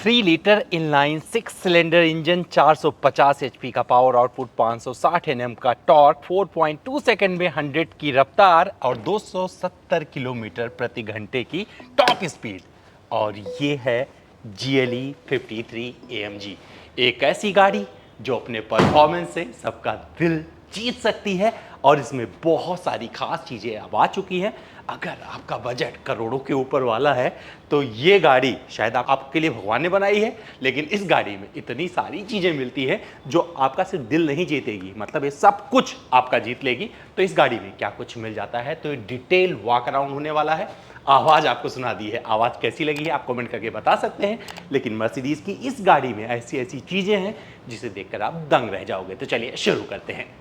3 litre inline 6 cylinder engine, 450 HP का power output, 560 NM का torque, 4.2 second में 100 की रफ्तार और 270 किलोमीटर प्रति घंटे की टॉप स्पीड। और ये है GLE 53 AMG, एक ऐसी गाड़ी जो अपने परफॉर्मेंस से सबका दिल जीत सकती है। और इसमें बहुत सारी खास चीज़ें अब आ चुकी हैं। अगर आपका बजट करोड़ों के ऊपर वाला है तो ये गाड़ी शायद आपके लिए भगवान ने बनाई है, लेकिन इस गाड़ी में इतनी सारी चीज़ें मिलती हैं जो आपका सिर्फ दिल नहीं जीतेगी, मतलब ये सब कुछ आपका जीत लेगी। तो इस गाड़ी में क्या कुछ मिल जाता है, तो ये डिटेल वॉक अराउंड होने वाला है। आवाज़ आपको सुना दी है, आवाज़ कैसी लगी है आप कमेंट करके बता सकते हैं। लेकिन मर्सिडीज़ की इस गाड़ी में ऐसी ऐसी चीज़ें हैं जिसे देखकर आप दंग रह जाओगे। तो चलिए शुरू करते हैं।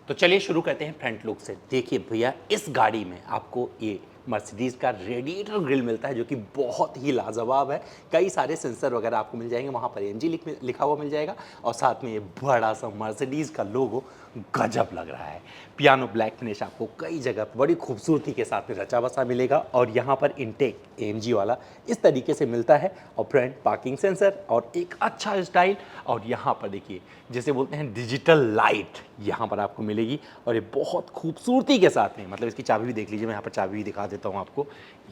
तो चलिए शुरू करते हैं फ्रंट लुक से। देखिए भैया, इस गाड़ी में आपको ये मर्सिडीज़ का रेडिएटर ग्रिल मिलता है जो कि बहुत ही लाजवाब है। कई सारे सेंसर वगैरह आपको मिल जाएंगे, वहाँ पर AMG लिखा हुआ मिल जाएगा और साथ में ये बड़ा सा मर्सिडीज़ का लोगो गजब लग रहा है। पियानो ब्लैक फिनिश आपको कई जगह बड़ी खूबसूरती के साथ में रचा बसा मिलेगा और यहाँ पर इनटेक AMG वाला इस तरीके से मिलता है और फ्रंट पार्किंग सेंसर और एक अच्छा स्टाइल। और यहाँ पर देखिए जैसे बोलते हैं डिजिटल लाइट यहाँ पर आपको मिलेगी और ये बहुत खूबसूरती के साथ में, मतलब इसकी चाबी भी देख लीजिए, मैं यहाँ पर चाबी भी दिखा देता हूँ आपको।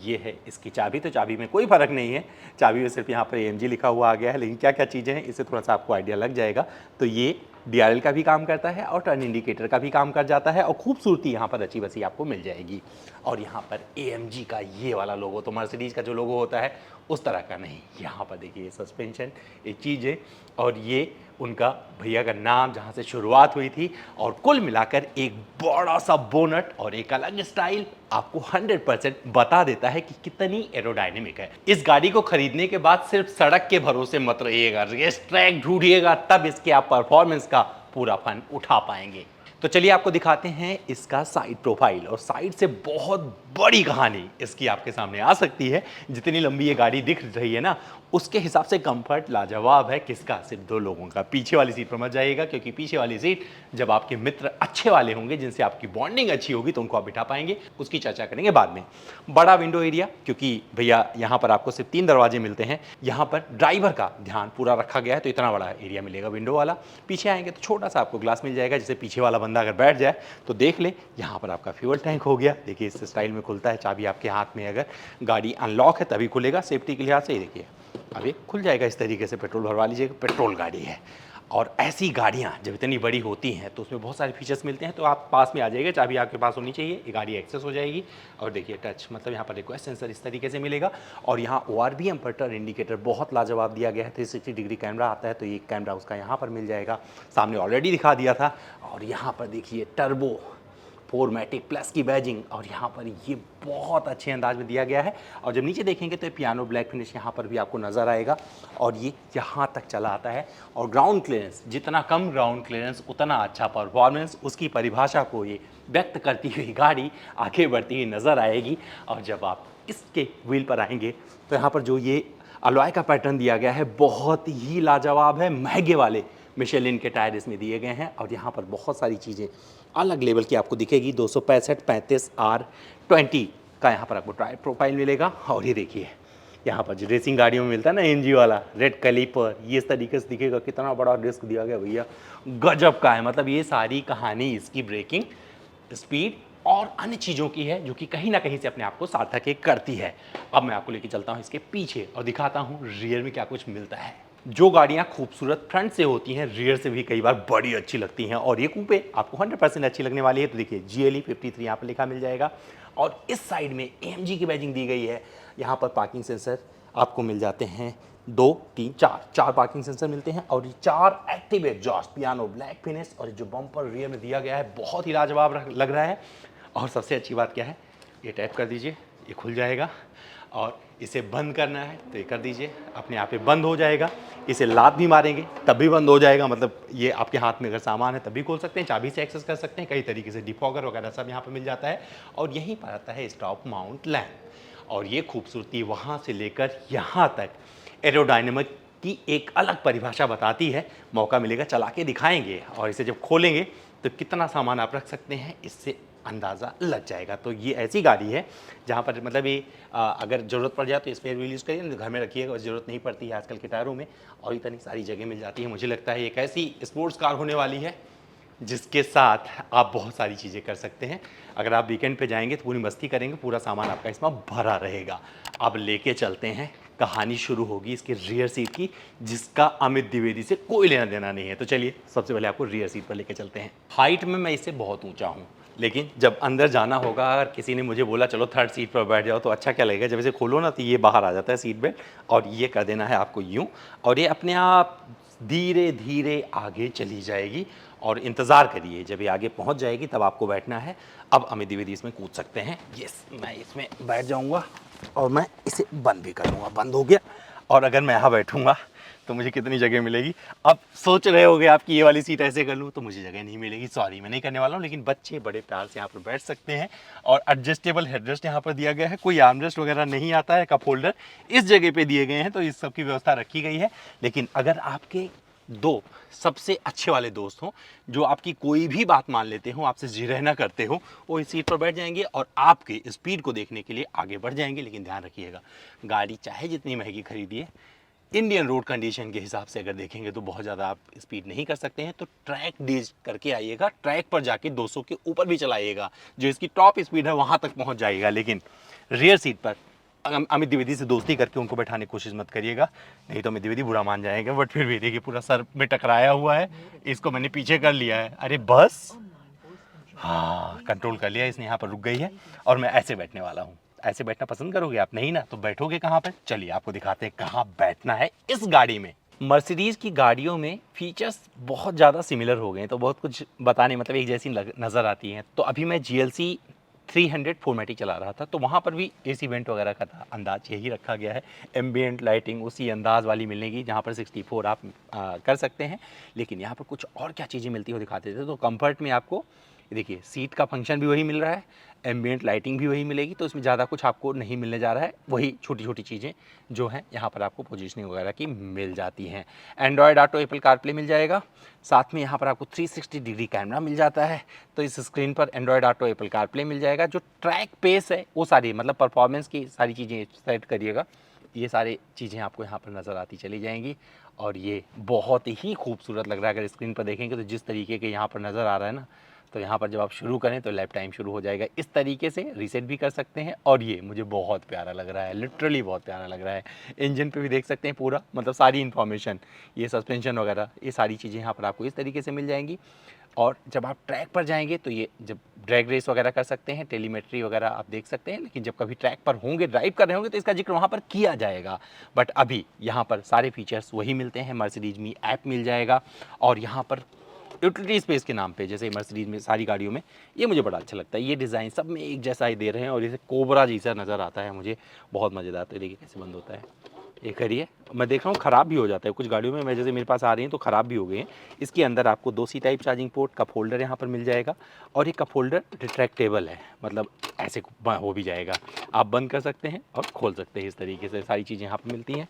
ये है इसकी चाबी, तो चाबी में कोई फ़र्क नहीं है, चाबी में सिर्फ यहाँ पर AMG लिखा हुआ आ गया है, लेकिन क्या क्या चीज़ें हैं इससे थोड़ा सा आपको आइडिया लग जाएगा। तो ये DRL का भी काम करता है और टर्न इंडिकेटर का भी काम कर जाता है और खूबसूरती यहाँ पर अच्छी बसी आपको मिल जाएगी। और यहाँ पर AMG का ये वाला लोगो, तो मर्सिडीज़ का जो लोगो होता है उस तरह का नहीं, यहाँ पर देखिए सस्पेंशन, ये चीज़ें और ये उनका भैया का नाम जहाँ से शुरुआत हुई थी। और कुल मिलाकर एक बड़ा सा बोनट और एक अलग स्टाइल आपको 100% बता देता है कि कितनी एरोडायनेमिक है। इस गाड़ी को खरीदने के बाद सिर्फ सड़क के भरोसे मत रहिएगा, रेस ट्रैक ढूंढिएगा, तब इसके आप परफॉर्मेंस का पूरा फन उठा पाएंगे। तो चलिए आपको दिखाते हैं इसका साइड प्रोफाइल। और साइड से बहुत बड़ी कहानी इसकी आपके सामने आ सकती है। जितनी लंबी ये गाड़ी दिख रही है ना, उसके हिसाब से कंफर्ट लाजवाब है। किसका? सिर्फ 2 लोगों का। पीछे वाली सीट पर मत जाइएगा, क्योंकि पीछे वाली सीट जब आपके मित्र अच्छे वाले होंगे, जिनसे आपकी बॉन्डिंग अच्छी होगी, तो उनको आप बिठा पाएंगे, उसकी चर्चा करेंगे बाद में। बड़ा विंडो एरिया, क्योंकि भैया यहाँ पर आपको सिर्फ 3 दरवाजे मिलते हैं, यहाँ पर ड्राइवर का ध्यान पूरा रखा गया है, तो इतना बड़ा एरिया मिलेगा विंडो वाला। पीछे आएंगे तो छोटा सा आपको ग्लास मिल जाएगा, जिससे पीछे वाला बंदा अगर बैठ जाए तो देख ले। यहाँ पर आपका फ्यूल टैंक हो गया, देखिए इस स्टाइल में खुलता है, चाबी आपके हाथ में, अगर गाड़ी अनलॉक है तभी खुलेगा, सेफ्टी के लिहाज से। देखिए अब ये खुल जाएगा इस तरीके से, पेट्रोल भरवा लीजिएगा, पेट्रोल गाड़ी है। और ऐसी गाड़ियाँ जब इतनी बड़ी होती हैं तो उसमें बहुत सारे फीचर्स मिलते हैं, तो आप पास में आ जाइएगा, चाबी आपके पास होनी चाहिए, ये गाड़ी एक्सेस हो जाएगी। और देखिए टच, मतलब यहाँ पर रिक्वेस्ट सेंसर इस तरीके से मिलेगा। और यहाँ ORVM पर टर्न इंडिकेटर बहुत लाजवाब दिया गया है, 360 डिग्री कैमरा आता है, तो ये कैमरा उसका यहाँ पर मिल जाएगा, सामने ऑलरेडी दिखा दिया था। और यहाँ पर देखिए टर्बो 4मैटिक प्लस की बैजिंग, और यहाँ पर ये बहुत अच्छे अंदाज में दिया गया है। और जब नीचे देखेंगे तो पियानो ब्लैक फिनिश यहाँ पर भी आपको नज़र आएगा और ये यहाँ तक चला आता है। और ग्राउंड क्लियरेंस, जितना कम ग्राउंड क्लियरेंस उतना अच्छा परफॉर्मेंस, उसकी परिभाषा को ये व्यक्त करती हुई गाड़ी आगे बढ़ती हुई नज़र आएगी। और जब आप इसके व्हील पर आएंगे तो यहाँ पर जो ये अलॉय का पैटर्न दिया गया है बहुत ही लाजवाब है। महंगे वाले मिशेलिन के टायर इसमें दिए गए हैं और यहाँ पर बहुत सारी चीज़ें अलग लेवल की आपको दिखेगी। 265 35 R20 का यहाँ पर आपको टायर प्रोफाइल मिलेगा। और ये देखिए यहाँ पर जो रेसिंग गाड़ियों में मिलता है ना AMG वाला रेड कैलिपर, ये इस तरीके से दिखेगा। कितना बड़ा डिस्क दिया गया भैया, गजब का है। मतलब ये सारी कहानी इसकी ब्रेकिंग स्पीड और अन्य चीज़ों की है, जो कि कहीं ना कहीं से अपने आप को सार्थक करती है। अब मैं आपको लेके चलता हूँ इसके पीछे और दिखाता हूँ रियर में क्या कुछ मिलता है। जो गाड़ियाँ खूबसूरत फ्रंट से होती हैं, रियर से भी कई बार बड़ी अच्छी लगती हैं, और ये कूपे आपको 100% अच्छी लगने वाली है। तो देखिए GLE 53 यहाँ पर लिखा मिल जाएगा और इस साइड में AMG की बैजिंग दी गई है। यहाँ पर पार्किंग सेंसर आपको मिल जाते हैं 2 3 4 पार्किंग सेंसर मिलते हैं और ये 4 active exhaust, piano black finish. और जो बम्पर रियर में दिया गया है बहुत ही लाजवाब लग रहा है। और सबसे अच्छी बात क्या है, ये टैप कर दीजिए, ये खुल जाएगा। और इसे बंद करना है तो ये कर दीजिए, अपने आप ही बंद हो जाएगा। इसे लात भी मारेंगे तब भी बंद हो जाएगा, मतलब ये आपके हाथ में अगर सामान है तभी खोल सकते हैं, चाबी से एक्सेस कर सकते हैं। कई तरीके से डिफॉगर वगैरह सब यहाँ पर मिल जाता है। और यहीं पर आता है स्टॉप माउंट लैम्प। और ये खूबसूरती वहाँ से लेकर यहाँ तक एरोडायनेमिक की एक अलग परिभाषा बताती है। मौका मिलेगा चला के दिखाएंगे, और इसे जब खोलेंगे तो कितना सामान आप रख सकते हैं इससे अंदाज़ा लग जाएगा। तो ये ऐसी गाड़ी है जहाँ पर मतलब ये अगर ज़रूरत पड़ जाए तो स्पेयर व्हील यूज़ करिए, नहीं तो घर में रखिएगा, ज़रूरत नहीं पड़ती है आजकल के टायरों में, और इतनी सारी जगह मिल जाती है। मुझे लगता है एक ऐसी स्पोर्ट्स कार होने वाली है जिसके साथ आप बहुत सारी चीज़ें कर सकते हैं। अगर आप वीकेंड पे जाएंगे तो पूरी मस्ती करेंगे, पूरा सामान आपका इसमें भरा रहेगा। अब लेके चलते हैं, कहानी शुरू होगी इसके रियर सीट की, जिसका अमित द्विवेदी से कोई लेना देना नहीं है। तो चलिए सबसे पहले आपको रियर सीट पर लेके चलते हैं। हाइट में मैं इससे बहुत ऊंचा हूँ, लेकिन जब अंदर जाना होगा, अगर किसी ने मुझे बोला चलो थर्ड सीट पर बैठ जाओ तो अच्छा क्या लगेगा। जब इसे खोलो ना तो ये बाहर आ जाता है सीट बेल्ट, और ये कर देना है आपको यूँ, और ये अपने आप धीरे धीरे आगे चली जाएगी। और इंतज़ार करिए, जब ये आगे पहुंच जाएगी तब आपको बैठना है। अब अमित द्विवेदी इसमें कूद सकते हैं। यस, मैं इसमें बैठ जाऊंगा और मैं इसे बंद भी कर लूँगा। बंद हो गया। और अगर मैं यहाँ बैठूंगा तो मुझे कितनी जगह मिलेगी। अब सोच रहे होगे आप कि ये वाली सीट ऐसे कर लूँ, तो मुझे जगह नहीं मिलेगी। सॉरी, मैं नहीं करने वाला हूँ, लेकिन बच्चे बड़े प्यार से यहाँ पर बैठ सकते हैं। और एडजस्टेबल हेडरेस्ट यहाँ पर दिया गया है, कोई आर्मरेस्ट वगैरह नहीं आता है। कप होल्डर इस जगह पे दिए गए हैं, तो इस सब की व्यवस्था रखी गई है। लेकिन अगर आपके दो सबसे अच्छे वाले दोस्त हों, जो आपकी कोई भी बात मान लेते हो, आपसे जी रहना करते हो, वो इस सीट पर बैठ जाएंगे और आपके स्पीड को देखने के लिए आगे बढ़ जाएंगे। लेकिन ध्यान रखिएगा, गाड़ी चाहे जितनी महंगी खरीदिए, इंडियन रोड कंडीशन के हिसाब से अगर देखेंगे तो बहुत ज़्यादा आप स्पीड नहीं कर सकते हैं। तो ट्रैक डीज करके आइएगा, ट्रैक पर जाके 200 के ऊपर भी चलाइएगा, जो इसकी टॉप स्पीड है वहाँ तक पहुँच जाएगा। लेकिन रियर सीट पर अमित द्विवेदी से दोस्ती करके उनको बैठाने की कोशिश मत करिएगा, नहीं तो अमित द्विवेदी बुरा मान जाएगा। बट फिर भी देखिए, पूरा सर में टकराया हुआ है, इसको मैंने पीछे कर लिया है। अरे बस, हाँ, कंट्रोल कर लिया इसने, यहाँ पर रुक गई है। और मैं ऐसे बैठने वाला हूँ। ऐसे बैठना पसंद करोगे आप? नहीं ना, तो बैठोगे कहाँ पर? चलिए आपको दिखाते हैं कहाँ बैठना है इस गाड़ी में। मर्सिडीज़ की गाड़ियों में फीचर्स बहुत ज़्यादा सिमिलर हो गए हैं, तो बहुत कुछ बताने मतलब एक जैसी नज़र आती हैं। तो अभी मैं GLC 300 4MATIC चला रहा था, तो वहाँ पर भी AC वेंट वगैरह का अंदाज यही रखा गया है। एम्बियंट लाइटिंग उसी अंदाज वाली मिलेगी जहाँ पर 64 आप कर सकते हैं। लेकिन यहाँ पर कुछ और क्या चीज़ें मिलती हो दिखाते थे। तो कंफर्ट में आपको देखिए, सीट का फंक्शन भी वही मिल रहा है, एम्बियंट लाइटिंग भी वही मिलेगी, तो इसमें ज़्यादा कुछ आपको नहीं मिलने जा रहा है। वही छोटी छोटी चीज़ें जो हैं यहाँ पर आपको पोजीशनिंग वगैरह की मिल जाती हैं। एंड्रॉयड ऑटो, एप्पल कारप्ले मिल जाएगा। साथ में यहाँ पर आपको 360 डिग्री कैमरा मिल जाता है। तो इस स्क्रीन पर एंड्रॉयड ऑटो, एप्पल कारप्ले मिल जाएगा। जो ट्रैक पेस है वो सारी मतलब परफॉर्मेंस की सारी चीज़ें सेट करिएगा, ये सारी चीज़ें आपको यहाँ पर नज़र आती चली जाएंगी। और ये बहुत ही खूबसूरत लग रहा है। अगर स्क्रीन पर देखेंगे तो जिस तरीके के यहाँ पर नज़र आ रहा है ना, तो यहाँ पर जब आप शुरू करें तो लैप टाइम शुरू हो जाएगा। इस तरीके से रीसेट भी कर सकते हैं। और ये मुझे बहुत प्यारा लग रहा है, लिटरली बहुत प्यारा लग रहा है। इंजन पे भी देख सकते हैं पूरा, मतलब सारी इन्फॉर्मेशन, ये सस्पेंशन वगैरह, ये सारी चीज़ें यहाँ पर आपको इस तरीके से मिल जाएंगी। और जब आप ट्रैक पर जाएंगे तो ये जब ड्रैग रेस वगैरह कर सकते हैं, टेलीमेट्री वगैरह आप देख सकते हैं। लेकिन जब कभी ट्रैक पर होंगे, ड्राइव कर रहे होंगे, तो इसका जिक्र वहाँ पर किया जाएगा। बट अभी यहाँ पर सारे फीचर्स वही मिलते हैं। मर्सिडीज मी ऐप मिल जाएगा, और यहाँ पर यूटिलिटी स्पेस के नाम पे, जैसे मर्सिडीज में सारी गाड़ियों में, ये मुझे बड़ा अच्छा लगता है। ये डिज़ाइन सब में एक जैसा ही दे रहे हैं, और इसे कोबरा जैसा नज़र आता है मुझे, बहुत मज़ेदार। तरीके कैसे बंद होता है ये करिए। मैं देख रहा हूँ ख़राब भी हो जाता है कुछ गाड़ियों में, मैं जैसे मेरे पास आ रही हैं तो ख़राब भी हो गए हैं। इसके अंदर आपको 2 C type charging port, cup holder यहाँ पर मिल जाएगा। और ये कप होल्डर रिट्रैक्टेबल है, मतलब ऐसे हो भी जाएगा, आप बंद कर सकते हैं और खोल सकते हैं। इस तरीके से सारी चीज़ें यहाँ पर मिलती हैं।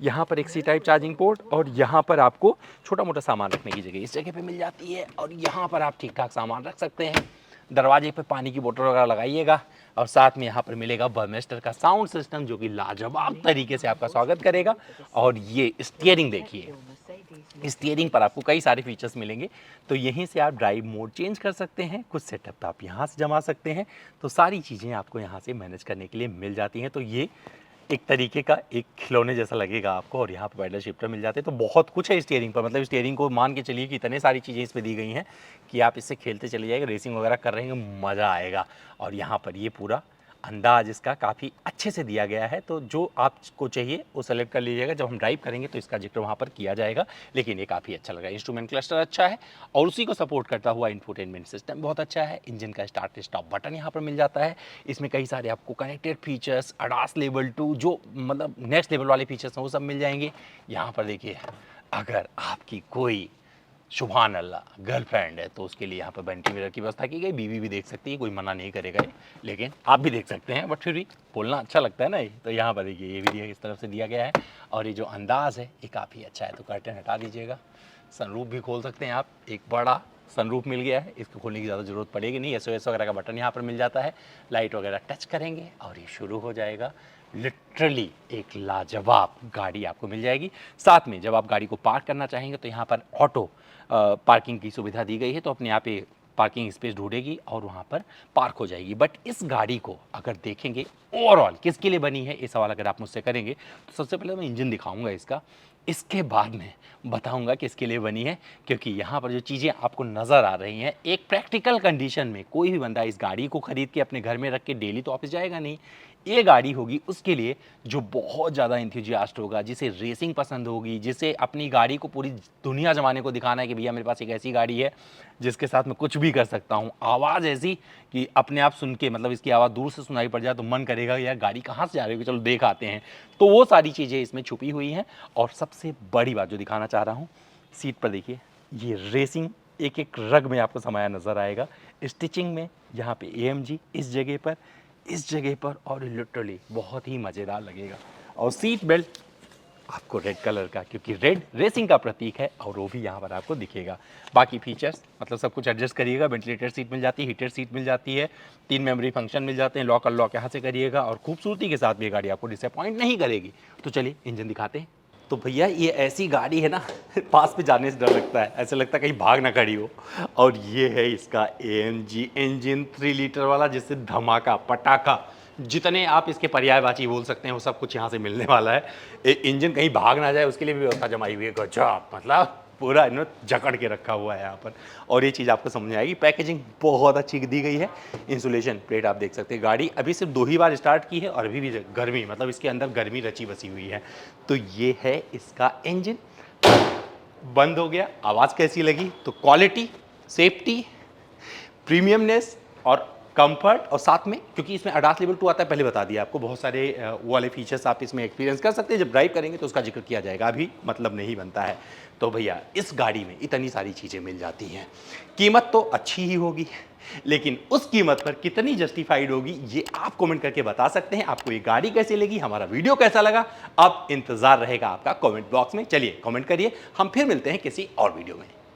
यहाँ पर एक C टाइप चार्जिंग पोर्ट, और यहाँ पर आपको छोटा मोटा सामान रखने की जगह इस जगह पर मिल जाती है। और यहाँ पर आप ठीक ठाक सामान रख सकते हैं। दरवाजे पे पानी की बोतल वगैरह लगाइएगा। और साथ में यहाँ पर मिलेगा बर्मेस्टर का साउंड सिस्टम, जो कि लाजवाब तरीके से आपका स्वागत करेगा। और ये स्टीयरिंग देखिए, स्टीयरिंग पर आपको कई सारे फीचर्स मिलेंगे। तो यहीं से आप ड्राइव मोड चेंज कर सकते हैं, कुछ सेटअप आप यहाँ से जमा सकते हैं। तो सारी चीज़ें आपको यहाँ से मैनेज करने के लिए मिल जाती हैं। तो ये एक तरीके का एक खिलौने जैसा लगेगा आपको। और यहाँ पर पैडल शिफ्टर मिल जाते हैं। तो बहुत कुछ है स्टीयरिंग पर, मतलब स्टीयरिंग को मान के चलिए कि इतने सारी चीज़ें इस पर दी गई हैं कि आप इससे खेलते चले जाएंगे, रेसिंग वगैरह कर रहे हैं, मज़ा आएगा। और यहाँ पर ये पूरा अंदाज इसका काफ़ी अच्छे से दिया गया है। तो जो आपको चाहिए वो सेलेक्ट कर लीजिएगा। जब हम ड्राइव करेंगे तो इसका जिक्र वहाँ पर किया जाएगा। लेकिन ये काफ़ी अच्छा लगा। इंस्ट्रूमेंट क्लस्टर अच्छा है, और उसी को सपोर्ट करता हुआ इंफोटेनमेंट सिस्टम बहुत अच्छा है। इंजन का स्टार्ट स्टॉप बटन यहाँ पर मिल जाता है। इसमें कई सारे आपको कनेक्टेड फीचर्स, ADAS लेवल 2, जो मतलब नेक्स्ट लेवल वाले फीचर्स हैं वो सब मिल जाएंगे। यहाँ पर देखिए, अगर आपकी कोई सुभान अल्लाह, गर्लफ्रेंड है तो उसके लिए यहाँ पर वेंटी मिरर की व्यवस्था की गई। बीवी भी देख सकती है, कोई मना नहीं करेगा ये, लेकिन आप भी देख सकते हैं, बट फिर भी बोलना अच्छा लगता है ना ये। तो यहाँ पर देखिए ये भी दिया, इस तरफ से दिया गया है और ये जो अंदाज़ है ये काफ़ी अच्छा है। तो कर्टन हटा दीजिएगा, सनरूफ भी खोल सकते हैं आप, एक बड़ा सनरूफ मिल गया है, इसको खोलने की ज़्यादा ज़रूरत पड़ेगी नहीं। SOS वगैरह का बटन यहाँ पर मिल जाता है, लाइट वगैरह टच करेंगे और ये शुरू हो जाएगा। लिटरली एक लाजवाब गाड़ी आपको मिल जाएगी। साथ में जब आप गाड़ी को पार्क करना चाहेंगे तो यहाँ पर ऑटो पार्किंग की सुविधा दी गई है, तो अपने आप ही पार्किंग स्पेस ढूंढेगी और वहाँ पर पार्क हो जाएगी। बट इस गाड़ी को अगर देखेंगे ओवरऑल किसके लिए बनी है, ये सवाल अगर आप मुझसे करेंगे तो सबसे पहले मैं इंजन दिखाऊंगा इसका, इसके बाद में बताऊंगा किसके लिए बनी है। क्योंकि यहाँ पर जो चीज़ें आपको नज़र आ रही हैं, एक प्रैक्टिकल कंडीशन में कोई भी बंदा इस गाड़ी को खरीद के अपने घर में रख के डेली तो ऑफिस जाएगा नहीं। ये गाड़ी होगी उसके लिए जो बहुत ज़्यादा इंथुजियास्ट होगा, जिसे रेसिंग पसंद होगी, जिसे अपनी गाड़ी को पूरी दुनिया जमाने को दिखाना है कि भैया मेरे पास एक ऐसी गाड़ी है जिसके साथ मैं कुछ भी कर सकता हूँ। आवाज़ ऐसी कि अपने आप सुन के, मतलब इसकी आवाज़ दूर से सुनाई पड़ जाए तो मन करेगा यार गाड़ी कहाँ से जा रही है, चलो देख आते हैं। तो वो सारी चीज़ें इसमें छुपी हुई हैं। और सबसे बड़ी बात जो दिखाना चाह रहा हूँ, सीट पर देखिए ये रेसिंग एक एक रग में आपको समाया नज़र आएगा। स्टिचिंग में यहाँ पे AMG इस जगह पर और लिटरली बहुत ही मज़ेदार लगेगा। और सीट बेल्ट आपको रेड कलर का, क्योंकि रेड रेसिंग का प्रतीक है, और वो भी यहाँ पर आपको दिखेगा। बाकी फीचर्स मतलब सब कुछ एडजस्ट करिएगा। वेंटिलेटर सीट मिल जाती है, हीटर सीट मिल जाती है, 3 मेमोरी फंक्शन मिल जाते हैं, लॉक अनलॉक यहाँ से करिएगा और खूबसूरती के साथ भी गाड़ी आपको डिसअपॉइंट नहीं करेगी। तो चलिए इंजन दिखाते हैं। तो भैया ये ऐसी गाड़ी है ना पास पे जाने से डर लगता है, ऐसा लगता है कहीं भाग ना खड़ी हो। और ये है इसका AMG इंजन 3 लीटर वाला, जिससे धमाका पटाखा जितने आप इसके पर्यायवाची बोल सकते हैं वो सब कुछ यहाँ से मिलने वाला है। इंजन कहीं भाग ना जाए उसके लिए भी व्यवस्था जमाई हुई है, गजब, मतलब पूरा इन्होंने जकड़ के रखा हुआ है यहाँ पर। और ये चीज़ आपको समझ में आएगी, पैकेजिंग बहुत अच्छी दी गई है। इंसुलेशन प्लेट आप देख सकते हैं, गाड़ी अभी सिर्फ 2 ही बार स्टार्ट की है और अभी भी गर्मी, मतलब इसके अंदर गर्मी रची बसी हुई है। तो ये है इसका इंजन। बंद हो गया, आवाज़ कैसी लगी? तो क्वालिटी, सेफ्टी, प्रीमियमनेस और कंफर्ट, और साथ में क्योंकि इसमें ADAS लेवल 2 आता है, पहले बता दिया आपको, बहुत सारे वो वाले फीचर्स आप इसमें एक्सपीरियंस कर सकते हैं। जब ड्राइव करेंगे तो उसका जिक्र किया जाएगा, अभी मतलब नहीं बनता है। तो भैया इस गाड़ी में इतनी सारी चीज़ें मिल जाती हैं। कीमत तो अच्छी ही होगी, लेकिन उस कीमत पर कितनी जस्टिफाइड होगी ये आप कमेंट करके बता सकते हैं। आपको ये गाड़ी कैसी लगी, हमारा वीडियो कैसा लगा, अब इंतजार रहेगा आपका कमेंट बॉक्स में। चलिए कमेंट करिए, हम फिर मिलते हैं किसी और वीडियो में।